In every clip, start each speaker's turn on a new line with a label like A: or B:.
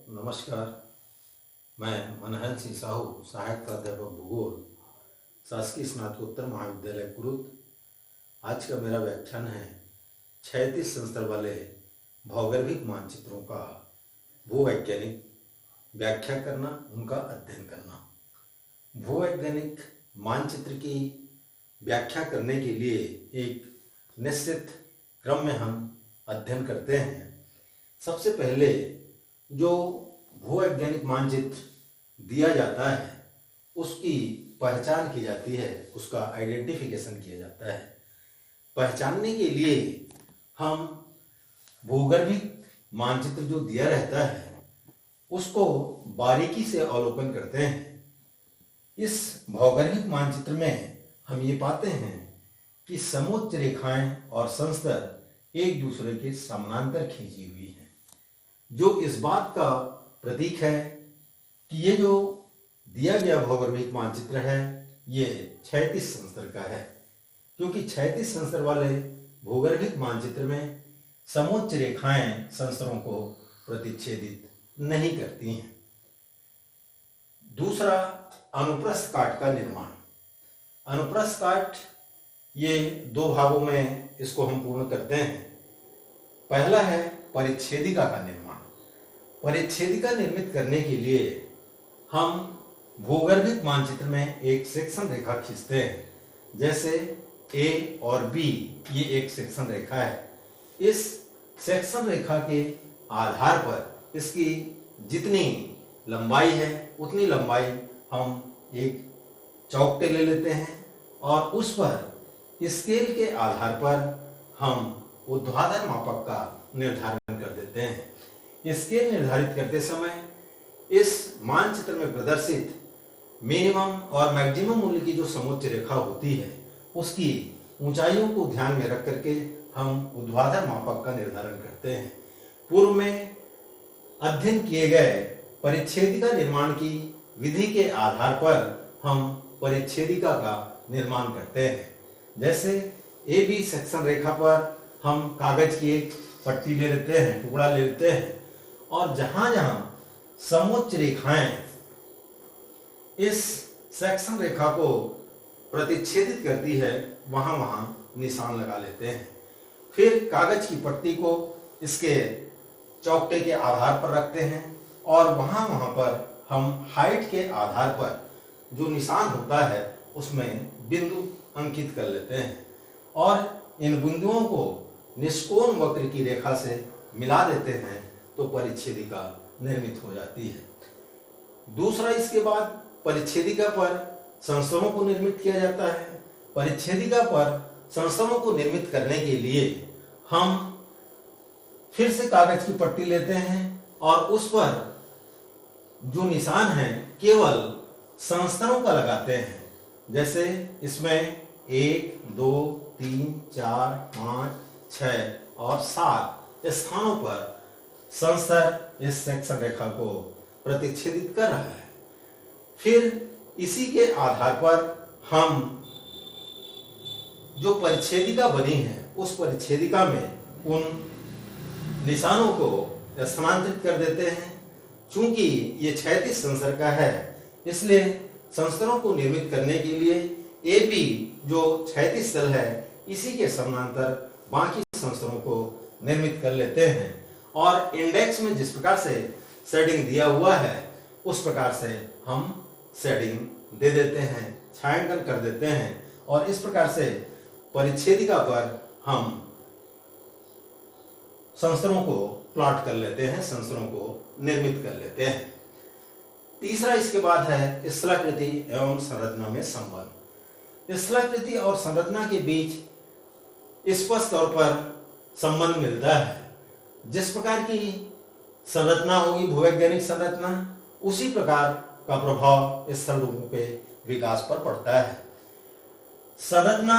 A: नमस्कार। मैं मनहर सिंह साहू, सहायक प्राध्यापक भूगोल, शासकीय स्नातकोत्तर महाविद्यालय कुरुद। आज का मेरा व्याख्यान है 36 संस्तर वाले भौगोलिक मानचित्रों का भूवैज्ञानिक व्याख्या करना, उनका अध्ययन करना। भूवैज्ञानिक मानचित्र की व्याख्या करने के लिए एक निश्चित क्रम में हम अध्ययन करते हैं। सबसे पहले जो भूवैज्ञानिक मानचित्र दिया जाता है उसकी पहचान की जाती है, उसका आइडेंटिफिकेशन किया जाता है। पहचानने के लिए हम भूगर्भिक मानचित्र जो दिया रहता है उसको बारीकी से अवलोकन करते हैं। इस भौगोलिक मानचित्र में हम ये पाते हैं कि समोच्च रेखाएं और संस्तर एक दूसरे के समानांतर खींची हुई हैं, जो इस बात का प्रतीक है कि ये जो दिया गया भौगोलिक मानचित्र है ये 36 संस्तर का है, क्योंकि 36 संस्तर वाले भौगोलिक मानचित्र में समोच्च रेखाएं संस्तरों को प्रतिच्छेदित नहीं करती हैं। दूसरा, अनुप्रस्थ काट का निर्माण। अनुप्रस्थ काट ये दो भागों में इसको हम पूर्ण करते हैं। पहला है परिच्छेदिका का निर्माण। परिच्छेदिका निर्मित करने के लिए हम भूगर्भिक मानचित्र में एक सेक्शन रेखा खींचते हैं। जैसे ए और बी ये एक सेक्शन रेखा है। इस सेक्शन रेखा के आधार पर इसकी जितनी लंबाई है उतनी लंबाई हम एक चौकटे ले लेते हैं और उस पर स्केल के आधार पर हम ऊर्ध्वाधर मापक का निर्धारण कर देते हैं। स्केल निर्धारित करते समय इस मानचित्र में प्रदर्शित मिनिमम और मैक्सिमम मूल्य की जो समोच्च रेखा होती है उसकी ऊंचाइयों को ध्यान में रख करके हम ऊर्ध्वाधर मापक का निर्धारण करते हैं। पूर्व में अध्ययन किए गए परिच्छेदिका निर्माण की विधि के आधार पर हम परिच्छेदिका का निर्माण करते हैं। जैसे ए बी सेक्शन रेखा पर हम कागज की एक पट्टी ले लेते हैं, टुकड़ा ले लेते हैं, और जहां जहां समोच्च रेखाएं इस सेक्शन रेखा को प्रतिच्छेदित करती है वहां वहां निशान लगा लेते हैं। फिर कागज की पट्टी को इसके चौकटे के आधार पर रखते हैं और वहां वहां पर हम हाइट के आधार पर जो निशान होता है उसमें बिंदु अंकित कर लेते हैं और इन बिंदुओं को निष्कोण वक्र की रेखा से मिला देते हैं तो परिच्छेदिका निर्मित हो जाती है। दूसरा, इसके बाद परिच्छेदिका पर संस्तरों को निर्मित किया जाता है। परिच्छेदिका पर संस्तरों को निर्मित करने के लिए हम फिर से कागज की पट्टी लेते हैं और उस पर जो निशान है केवल संस्तरों का लगाते हैं। जैसे इसमें 1, 2, 3, 4, 5, 6 और 7 स्थानों पर संस्तर इस सेक्शन रेखा को प्रतिच्छेदित कर रहा है। फिर इसी के आधार पर हम जो परिच्छेदिका बनी है उस परिच्छेदिका में उन निशानों को स्थानांतरित कर देते हैं। चूंकि ये 36 संस्तर का है इसलिए संस्तरों को निर्मित करने के लिए ए बी जो 36 तल है इसी के समानांतर बाकी संस्तरों को निर्मित कर लेते हैं और इंडेक्स में जिस प्रकार से शेडिंग दिया हुआ है उस प्रकार से हम शेडिंग दे देते हैं, छायांकन कर देते हैं और इस प्रकार से परिच्छेदिका पर हम संस्तरों को प्लॉट कर लेते हैं, संस्तरों को निर्मित कर लेते हैं। तीसरा, इसके बाद है स्थलाकृति एवं संरचना में संबंध। स्थलाकृति और संरचना के बीच स्पष्ट तौर पर संबंध मिलता है। जिस प्रकार की संरचना होगी भूवैज्ञानिक संरचना, उसी प्रकार का प्रभाव स्थल रूपों के विकास पर पड़ता है। संरचना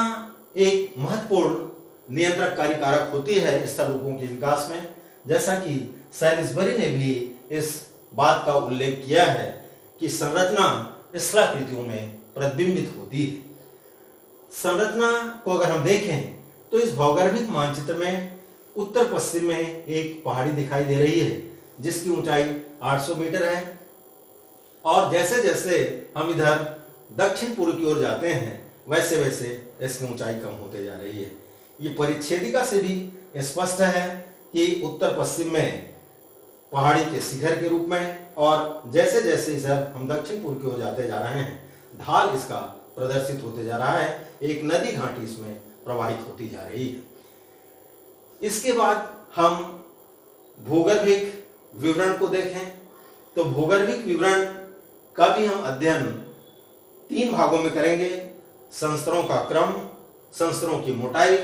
A: एक महत्वपूर्ण नियंत्रणकारी कारक होती है स्थल रूपों के विकास में, जैसा कि सैलिसबरी ने भी इस बात का उल्लेख किया है कि संरचना स्थलाकृतियों में प्रतिबिंबित होती है। संरचना को अगर हम देखें तो इस भौगोलिक मानचित्र में उत्तर पश्चिम में एक पहाड़ी दिखाई दे रही है जिसकी ऊंचाई 800 मीटर है। और जैसे जैसे हम इधर दक्षिण पूर्व की ओर जाते हैं वैसे वैसे इसकी ऊंचाई कम होते जा रही है। ये परिच्छेदिका से भी स्पष्ट है कि उत्तर पश्चिम में पहाड़ी के शिखर के रूप में, और जैसे जैसे इधर हम दक्षिण पूर्व की ओर जाते जा रहे हैं ढाल इसका प्रदर्शित होते जा रहा है, एक नदी घाटी इसमें प्रवाहित होती जा रही है। इसके बाद हम भूगर्भिक विवरण को देखें तो भूगर्भिक विवरण का भी हम अध्ययन 3 भागों में करेंगे। संस्तरों का क्रम, संस्तरों की मोटाई,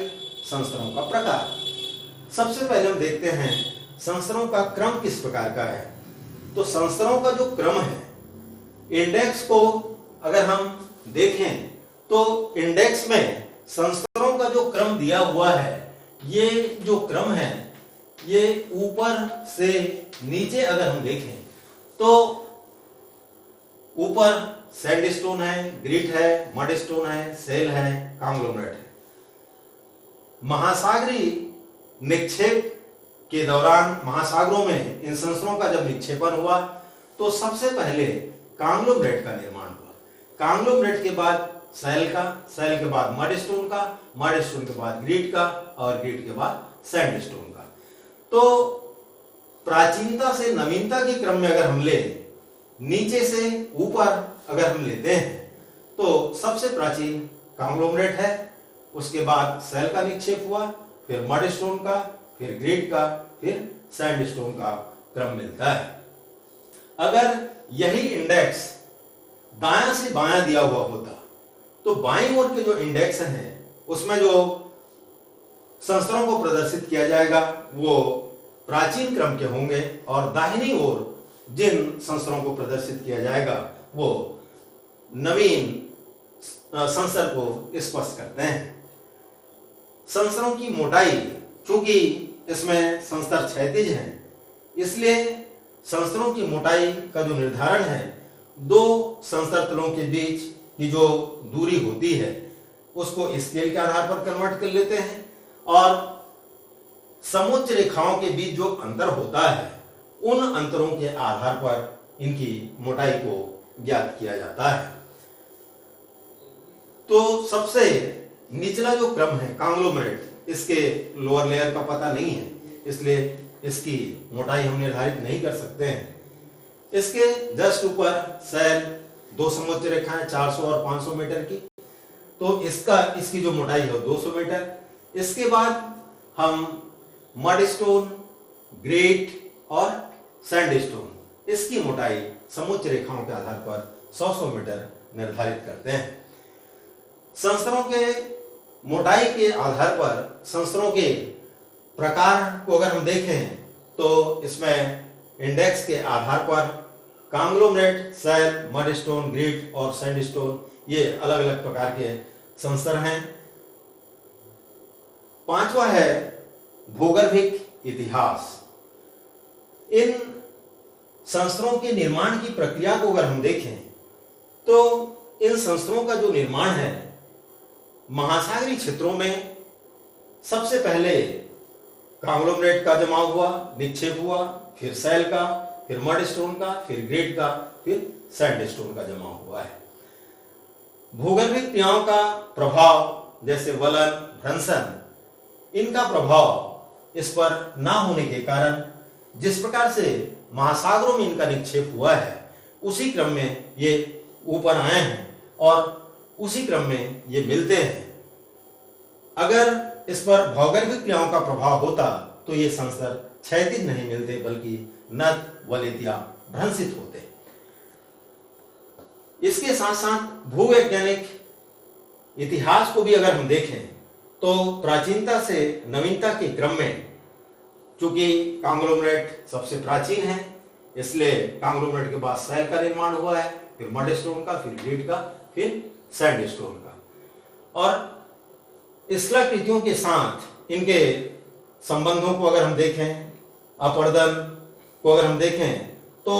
A: संस्तरों का प्रकार। सबसे पहले हम देखते हैं संस्तरों का क्रम किस प्रकार का है। तो संस्तरों का जो क्रम है, इंडेक्स को अगर हम देखें तो इंडेक्स में संस्तरों का जो क्रम दिया हुआ है, ये जो क्रम है ये ऊपर से नीचे अगर हम देखें तो ऊपर सैंडस्टोन है, ग्रीट है, मडस्टोन है, सेल है, कांग्लोमरेट है। महासागरीय निक्षेप के दौरान महासागरों में इन संस्तरों का जब निक्षेपण हुआ तो सबसे पहले कांग्लोमरेट का निर्माण हुआ। कांग्लोमरेट के बाद सेल का, सेल के बाद मडस्टोन का, मडस्टोन के बाद ग्रीट का, और ग्रीट के बाद सैंडस्टोन का। तो प्राचीनता से नवीनता के क्रम में अगर हम ले, नीचे से ऊपर अगर हम लेते हैं तो सबसे प्राचीन कांग्लोमरेट है, उसके बाद सेल का निक्षेप हुआ, फिर मडस्टोन का, फिर ग्रीट का, फिर सैंडस्टोन का क्रम मिलता है। अगर यही इंडेक्स दायां से बायां दिया हुआ होता तो बाईं ओर के जो इंडेक्स हैं उसमें जो संस्तरों को प्रदर्शित किया जाएगा वो प्राचीन क्रम के होंगे, और दाहिनी ओर जिन संस्तरों को प्रदर्शित किया जाएगा वो नवीन संस्तर को स्पष्ट करते हैं। संस्तरों की मोटाई, चूंकि इसमें संस्तर क्षैतिज है इसलिए संस्तरों की मोटाई का जो निर्धारण है 2 संस्तर तलों के बीच की जो दूरी होती है उसको स्केल के आधार पर कन्वर्ट कर लेते हैं, और समोच्च रेखाओं के बीच जो अंतर होता है उन अंतरों के आधार पर इनकी मोटाई को ज्ञात किया जाता है। तो सबसे निचला जो क्रम है कांग्लोमरेट, इसके लोअर लेयर का पता नहीं है इसलिए इसकी मोटाई हम निर्धारित नहीं कर सकते हैं। इसके जस्ट ऊपर सेल 2 समोच्च रेखाएं 400 और 500 मीटर की, तो इसकी जो मोटाई है 200 मीटर। इसके बाद हम मडस्टोन, ग्रेट और सैंडस्टोन, इसकी मोटाई समोच्च रेखाओं के आधार पर 100 मीटर निर्धारित करते हैं। संस्तरों के मोटाई के आधार पर संस्तरों के प्रकार को अगर हम देखें तो इसमें इंडेक्स के आधार पर कांग्लोमरेट, सेल, मडस्टोन, ग्रीट और सैंडस्टोन ये अलग अलग प्रकार के संस्तर हैं। 5वां है भूगर्भिक इतिहास। इन संस्तरों के निर्माण की प्रक्रिया को अगर हम देखें तो इन संस्तरों का जो निर्माण है महासागरीय क्षेत्रों में सबसे पहले कांग्लोमरेट का जमाव हुआ, निक्षेप हुआ, फिर सेल का, फिर मडस्टोन का, फिर ग्रेट का, फिर सैंडस्टोन का जमाव हुआ है। भूगर्भिक क्रियाओं का प्रभाव जैसे वलन, भ्रंशन, इनका प्रभाव इस पर ना होने के कारण जिस प्रकार से महासागरों में इनका निक्षेप हुआ है उसी क्रम में ये ऊपर आए हैं और उसी क्रम में ये मिलते हैं। अगर इस पर भौगोलिक क्रियाओं का प्रभाव होता तो ये संस्तर क्षैतिज नहीं मिलते बल्कि नत, वलित या भ्रंशित होते। इसके साथ साथ भूवैज्ञानिक इतिहास को भी अगर हम देखें तो प्राचीनता से नवीनता के क्रम में चूंकि कांग्लोमरेट सबसे प्राचीन है इसलिए कांग्लोमरेट के बाद सेल का निर्माण हुआ है, फिर मडस्टोन का, फिर ग्रीट का, फिर सैंडस्टोन का। और स्थलाकृतियों के साथ इनके संबंधों को अगर हम देखें, अपर्दन को अगर हम देखें तो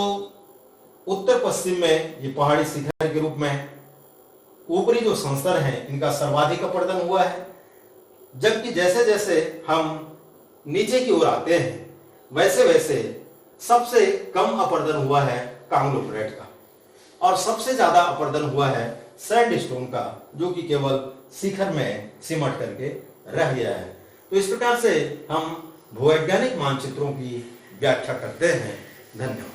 A: उत्तर पश्चिम में ये पहाड़ी शिखर के रूप में ऊपरी जो संस्तर हैं इनका सर्वाधिक अपर्दन हुआ है, जबकि जैसे जैसे हम नीचे की ओर आते हैं वैसे वैसे सबसे कम अपर्दन हुआ है कांगलोपरेट का, और सबसे ज्यादा अपर्दन हुआ है सैंडस्टोन का, जो कि केवल शिखर में सिमट करके रह गया है। तो इस प्रकार से हम भूवैज्ञानिक मानचित्रों की व्याख्या करते हैं। धन्यवाद।